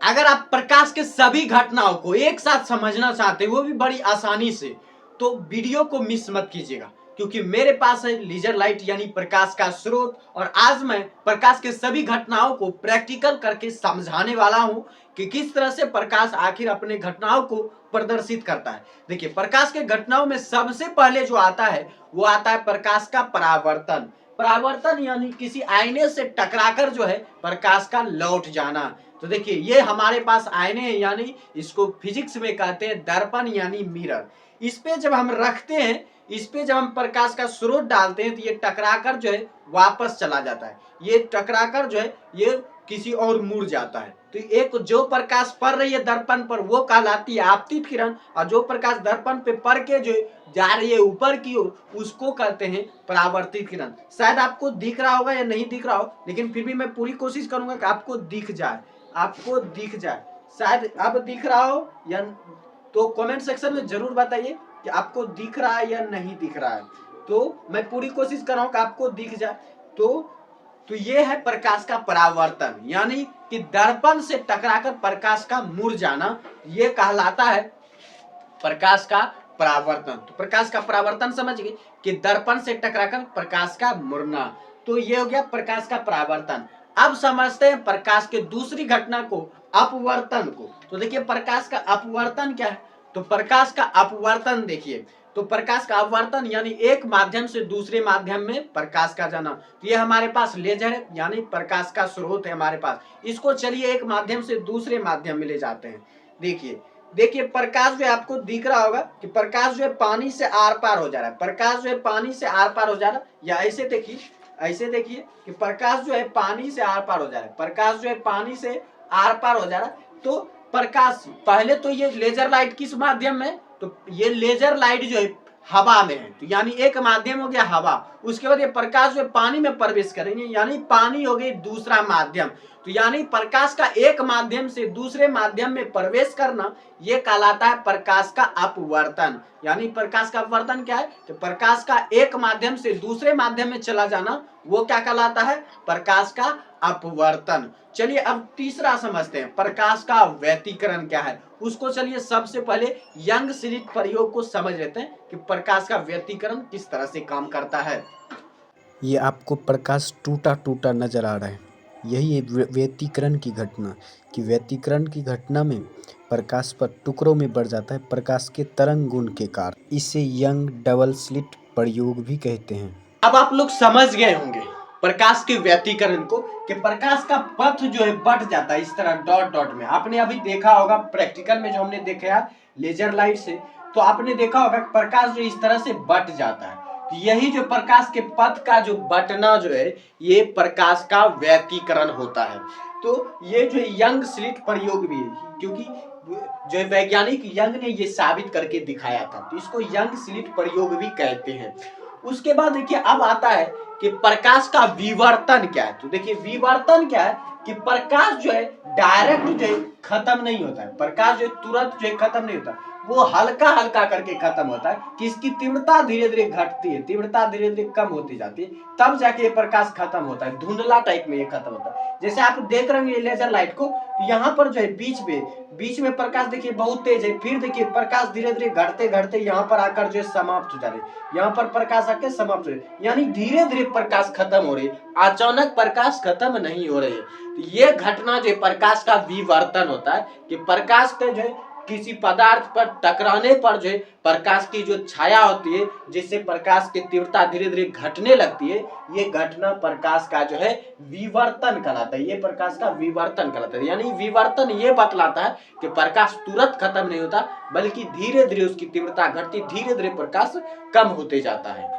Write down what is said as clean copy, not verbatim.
अगर आप प्रकाश के सभी घटनाओं को एक साथ समझना चाहते हैं, वो भी बड़ी आसानी से, तो वीडियो को मिस मत कीजिएगा, क्योंकि मेरे पास है लेजर लाइट यानी प्रकाश का स्रोत, और आज मैं प्रकाश के सभी घटनाओं को प्रैक्टिकल करके समझाने वाला हूं कि किस तरह से प्रकाश आखिर अपने घटनाओं को प्रदर्शित करता है। देखिए, प्रकाश के घटनाओं में सबसे पहले जो आता है वो आता है प्रकाश का परावर्तन। परावर्तन यानी किसी आईने से टकराकर जो है प्रकाश का लौट जाना। तो देखिए, ये हमारे पास आईने हैं, यानी इसको फिजिक्स में कहते हैं दर्पण यानी मिरर। इस पे जब हम रखते हैं, इस पे जब हम प्रकाश का स्रोत डालते हैं, तो ये टकराकर जो है वापस चला जाता है। ये टकराकर जो है ये किसी और मुड़ जाता है। तो एक जो प्रकाश पड़ रही है दर्पण पर वो कहलाती है आपतित किरण, और जो प्रकाश दर्पण पे पड़ के जो जा रही है ऊपर की ओर उसको कहते हैं परावर्तित किरण। शायद आपको दिख रहा होगा या नहीं दिख रहा हो, लेकिन फिर भी मैं पूरी कोशिश करूंगा कि आपको दिख जाए, आपको दिख जाए। शायद अब दिख रहा हो या, तो कमेंट सेक्शन में जरूर बताइए कि आपको दिख रहा है या नहीं दिख रहा है। तो मैं पूरी कोशिश कर रहा हूं कि आपको दिख जाए। तो ये है प्रकाश का परावर्तन, यानी कि दर्पण से टकराकर प्रकाश का मुड़ जाना, ये कहलाता है प्रकाश का परावर्तन। तो प्रकाश का परावर्तन समझ गए कि दर्पण से टकराकर प्रकाश का मुड़ना। तो ये हो गया प्रकाश का परावर्तन। अब समझते हैं प्रकाश के दूसरी घटना को, अपवर्तन को। तो देखिए, प्रकाश का अपवर्तन क्या है? तो प्रकाश का अपवर्तन देखिए, तो प्रकाश का अपवर्तन यानी एक माध्यम से दूसरे माध्यम में प्रकाश का जाना। तो ये हमारे पास लेजर है, यानी प्रकाश का स्रोत है हमारे पास। इसको चलिए एक माध्यम से दूसरे माध्यम में ले जाते हैं। देखिए प्रकाश जो है, आपको दिख रहा होगा कि प्रकाश जो है पानी से आर पार हो जा रहा है। प्रकाश जो है पानी से आर पार हो जा रहा है, या ऐसे देखिए कि प्रकाश जो है पानी से आर पार हो जा रहा है। प्रकाश जो है पानी से आर पार हो जा रहा है। तो प्रकाश पहले तो ये लेजर लाइट किस माध्यम में, तो ये लेजर लाइट जो है हवा में है, तो यानी एक माध्यम हो गया हवा। उसके बाद ये प्रकाश जो है पानी में प्रवेश करेंगे, यानी पानी हो गई दूसरा माध्यम। तो यानी प्रकाश का एक माध्यम से दूसरे माध्यम में प्रवेश करना, यह कहलाता है प्रकाश का अपवर्तन। यानी प्रकाश का अपवर्तन क्या है? तो प्रकाश का एक माध्यम से दूसरे माध्यम में चला जाना, वो क्या कहलाता है? प्रकाश का अपवर्तन। चलिए अब तीसरा समझते हैं, प्रकाश का व्यतिकरण क्या है उसको। चलिए सबसे पहले यंग स्लिट प्रयोग को समझ लेते हैं कि प्रकाश का व्यतिकरण किस तरह से काम करता है। ये आपको प्रकाश टूटा टूटा नजर आ रहा है, यही है व्यतिकरण की घटना। कि व्यतिकरण की घटना में प्रकाश पर टुकड़ों में बढ़ जाता है प्रकाश के तरंग गुण के कारण। इसे यंग डबल स्लिट प्रयोग भी कहते हैं। अब आप लोग समझ गए होंगे प्रकाश के व्यतिकरण को, कि प्रकाश का पथ जो है बट जाता है इस तरह डॉट डॉट में। आपने अभी देखा होगा प्रैक्टिकल में, जो हमने देखा लेजर लाइट से, तो आपने देखा होगा प्रकाश जो इस तरह से बट जाता है। तो यही जो प्रकाश के पथ का जो बटना जो है, ये प्रकाश का व्यतिकरण होता है। तो ये जो यंग स्लिट प्रयोग भी है, क्योंकि जो वैज्ञानिक यंग ने ये साबित करके दिखाया था, तो इसको यंग स्लिट प्रयोग भी कहते हैं। उसके बाद देखिए अब आता है कि प्रकाश का विवर्तन क्या है। तो देखिए विवर्तन क्या है कि प्रकाश जो है डायरेक्ट जो है खत्म नहीं होता है। प्रकाश जो है तुरंत जो है खत्म नहीं होता, वो हल्का हल्का करके खत्म होता है, कि इसकी तीव्रता धीरे धीरे घटती है, तीव्रता धीरे धीरे कम होती जाती है, तब जाके ये प्रकाश खत्म होता है, धुंधला टाइप में ये खत्म होता है। जैसे आप देख रहे हैं लेजर लाइट को, तो यहाँ पर जो है बीच में प्रकाश देखिए बहुत तेज है, फिर देखिए प्रकाश धीरे धीरे घटते घटते यहाँ पर आकर जो है समाप्त हो जा रही है, यहाँ पर प्रकाश आकर समाप्त हो रही है, यानी धीरे धीरे प्रकाश खत्म हो रही है, अचानक प्रकाश खत्म नहीं हो रही है। तो ये घटना जो प्रकाश का विवर्तन होता है, कि प्रकाश का जो है किसी पदार्थ पर टकराने पर जो है प्रकाश की जो छाया होती है, जिससे प्रकाश की तीव्रता धीरे धीरे घटने लगती है, ये घटना प्रकाश का जो है विवर्तन कहलाता है। ये प्रकाश का विवर्तन कहलाता है। यानी विवर्तन ये बतलाता है कि प्रकाश तुरंत खत्म नहीं होता, बल्कि धीरे धीरे उसकी तीव्रता घटती, धीरे धीरे प्रकाश कम होते जाता है।